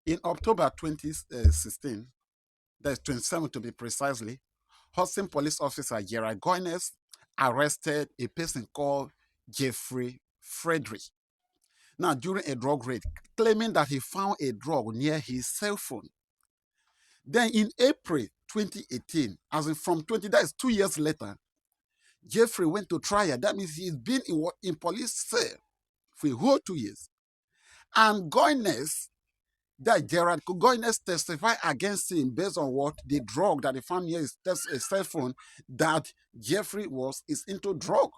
In October 2016, that's 27 to be precisely, Hudson police officer Gerard Goines arrested a person called Jeffrey Frederick. Now, during a drug raid, claiming that he found a drug near his cell phone. Then in April 2018, as in from 20, that is 2 years later, Jeffrey went to trial. That means he's been in police cell for a whole 2 years. And Goines, that Gerard Goines testified against him based on what the drug that he found near his cell phone, that Jeffrey is into drug.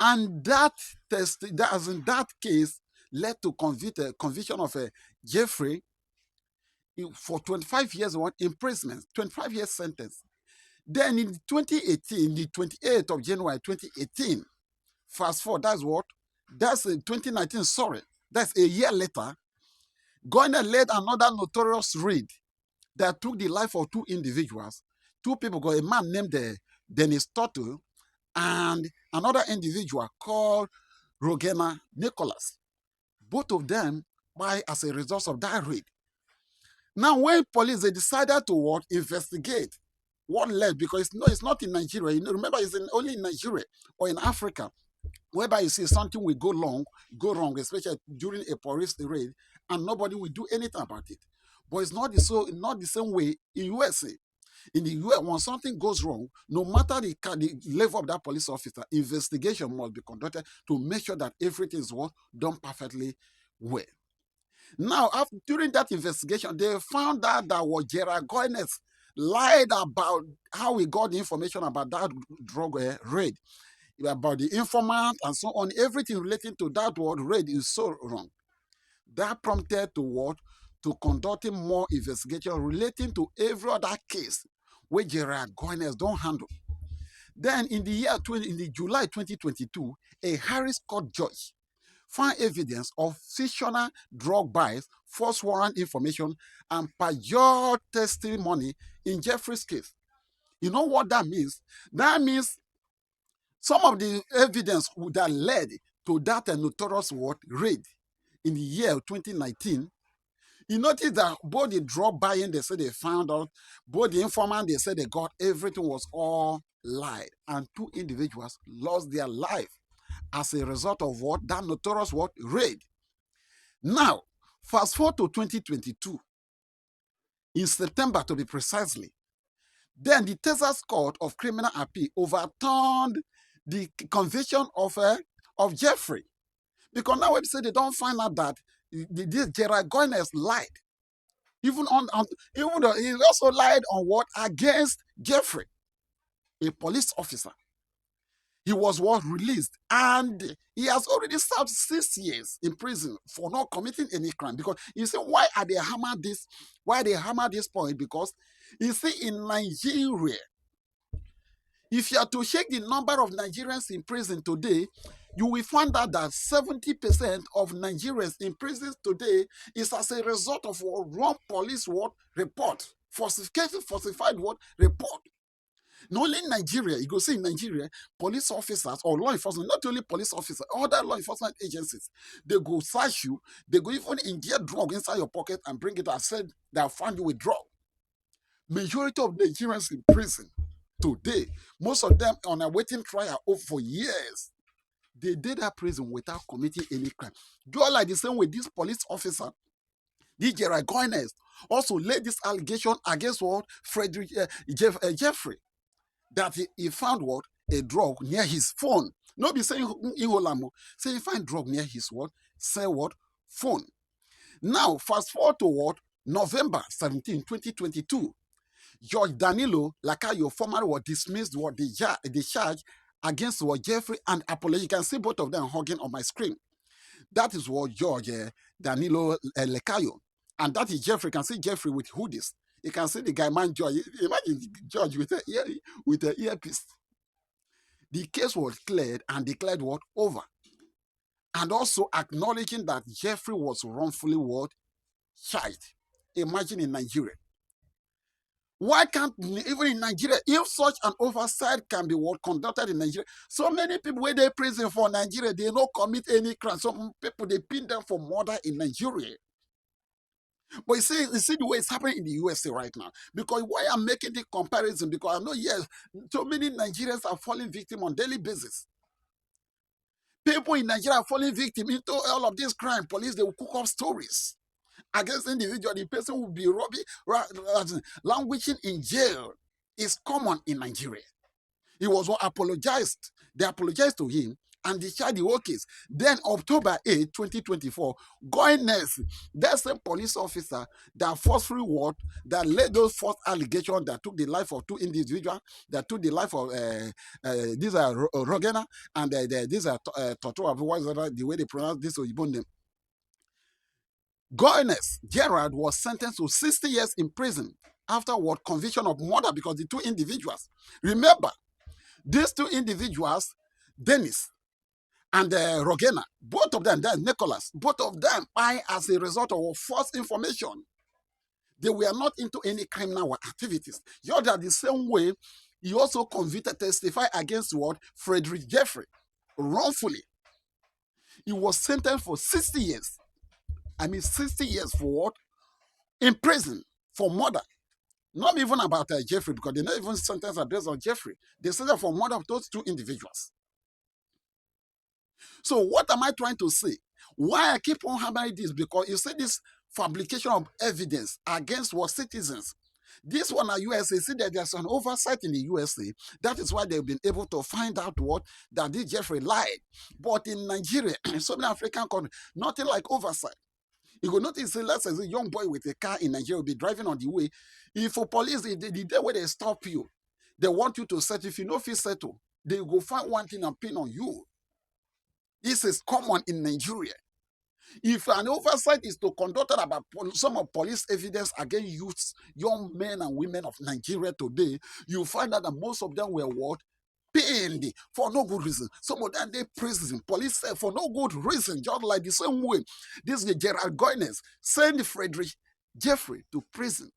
And that as in that case, led to conviction of Jeffrey for 25 years of imprisonment, 25 years sentence. Then in 2018, the 28th of January 2018, fast forward, that's 2019, sorry, that's a year later, Goiner led another notorious raid that took the life of two individuals. Two people, got a man named Dennis Tuttle and another individual called Rogena Nicholas. Both of them died as a result of that raid. Now, when police they decided to investigate what led, because it's not in Nigeria. Remember, it's only in Nigeria or in Africa, whereby you see something will go wrong, especially during a police raid, and nobody will do anything about it. But it's not the same way in USA. In the US, when something goes wrong, no matter the level of that police officer, investigation must be conducted to make sure that everything is done perfectly well. Now, during that investigation, they found out that Gerard Goines lied about how he got the information about that drug raid, about the informant and so on. Everything relating to that raid is so wrong. That prompted to conducting more investigation relating to every other case where Gerard Goines don't handle. Then in the July 2022, a Harris Court judge found evidence of fictional drug buys, false warrant information, and perjured testimony in Jeffrey's case. You know what that means? That means some of the evidence that led to that notorious raid in the year 2019. You notice that both the drug buying they said they found out, both the informant they said they got, everything was all lied, and two individuals lost their life as a result of that notorious raid. Now, fast forward to 2022, in September to be precisely, then the Texas Court of Criminal Appeal overturned the conviction of Jeffrey, because now we say they don't find out that this Gerard Goines lied. Even though he also lied on against Jeffrey, a police officer. He was released, and he has already served 6 years in prison for not committing any crime. Because you see, why they hammer this point? Because you see, in Nigeria, if you are to check the number of Nigerians in prison today, you will find out that 70% of Nigerians in prison today is as a result of wrong police report, falsified report. Not only in Nigeria, you go see in Nigeria, police officers or law enforcement, not only police officers, other law enforcement agencies, they go search you, they go even inject drug inside your pocket and bring it and said they have found you with drug. Majority of Nigerians in prison today, most of them on a waiting trial for years, they did that prison without committing any crime. Just like the same way this police officer, this Gerard Goines, also laid this allegation against Frederick Jeffery, that he found a drug near his phone. Not be saying Iholamo, say he find drug near his phone. Now, fast forward to November 17, 2022. Judge Danilo Lacayo formerly dismissed the charge against Jeffrey and apology. You can see both of them hugging on my screen. That is Judge Danilo Lacayo. And that is Jeffrey. You can see Jeffrey with hoodies. You can see the guy man George. Imagine the George with the earpiece. The case was cleared and declared over. And also acknowledging that Jeffrey was wrongfully charged. Imagine in Nigeria. Why can't, even in Nigeria, if such an oversight can be conducted in Nigeria, so many people where they prison for Nigeria, they don't commit any crime. Some people, they pin them for murder in Nigeria. But you see the way it's happening in the USA right now. Because why I'm making the comparison, because I know, yes, so many Nigerians are falling victim on daily basis. People in Nigeria are falling victim into all of this crime. Police, they will cook up stories against individual. The person will be languishing in jail. Is common in Nigeria. He was what apologized. They apologized to him and discharged the whole case. Then October 8, 2024, Goines, that same police officer that forcefully what that laid those false allegations that took the life of two individuals, that took the life of these are Rogena and these are Tortora, the way they pronounce this Oyibo name. Goines Gerard was sentenced to 60 years in prison after what conviction of murder because the two individuals. Remember, these two individuals, Dennis and Rogena, both of them, that's Nicholas, both of them die as a result of false information. They were not into any criminal activities. You're the same way, he also convicted, testify against what? Frederick Jeffery, wrongfully. He was sentenced for 60 years. I mean, 60 years for what? In prison for murder. Not even about Jeffrey, because they not even sentenced based on Jeffrey. They sentenced for murder of those two individuals. So what am I trying to say? Why I keep on hammering this? Because you see this fabrication of evidence against what citizens. This one at USA, see that there's an oversight in the USA. That is why they've been able to find out what that this Jeffrey lied. But in Nigeria, in so many African countries, nothing like oversight. You go notice, let's say a young boy with a car in Nigeria will be driving on the way. If for police, the day where they stop you, they want you to settle. If you know if you settle, they go find one thing and pin on you. This is common in Nigeria. If an oversight is to conduct about some of police evidence against youths, young men and women of Nigeria today, you find out that most of them were what? Pained for no good reason. Some of them they prison. Police said for no good reason, just like the same way. This is Gerald Goines sent Frederick Jeffery to prison.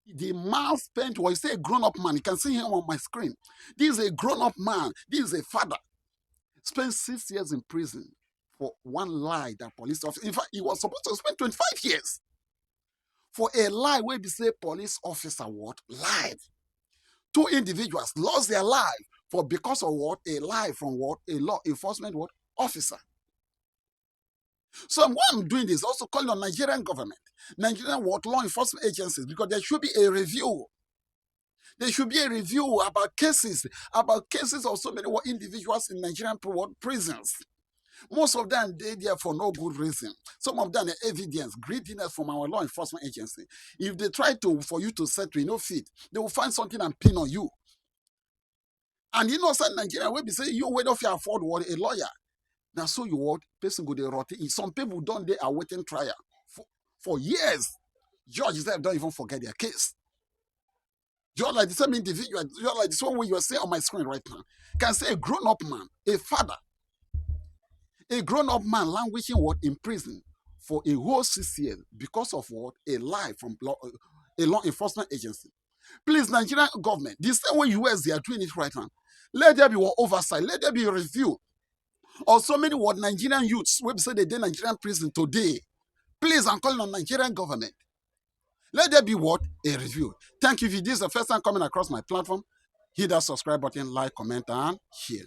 The man spent, well, he's a grown-up man. You can see him on my screen. This is a grown-up man. This is a father. Spent 6 years in prison for one lie that police officer. In fact, he was supposed to spend 25 years for a lie where they say police officer what? Lied. Two individuals lost their life for because of what? A lie from what? A law enforcement what? Officer. So what I'm doing is also calling on Nigerian government, Nigerian what? Law enforcement agencies, because there should be a review. There should be a review about cases of so many individuals in Nigerian prisons. Most of them they there for no good reason. Some of them are evidence, greediness from our law enforcement agency. If they try to for you to settle, fit, they will find something and pin on you. And some Nigerian will be saying you wait if you afford what a lawyer. Now so you what person go they rot. Some people don't they are waiting trial for years. Judges don't even forget their case. Just like the same individual, just like this one way you are saying on my screen right now, can say a grown-up man, a father, a grown-up man languishing what in prison for a whole 6 years because of what? A lie from a law enforcement agency. Please, Nigerian government, the same way US they are doing it right now, let there be what oversight, let there be a review. Or so many what Nigerian youths will say they did Nigerian prison today. Please, I'm calling on Nigerian government. Let there be what? A review. Thank you. If this is the first time coming across my platform, hit that subscribe button, like, comment, and share.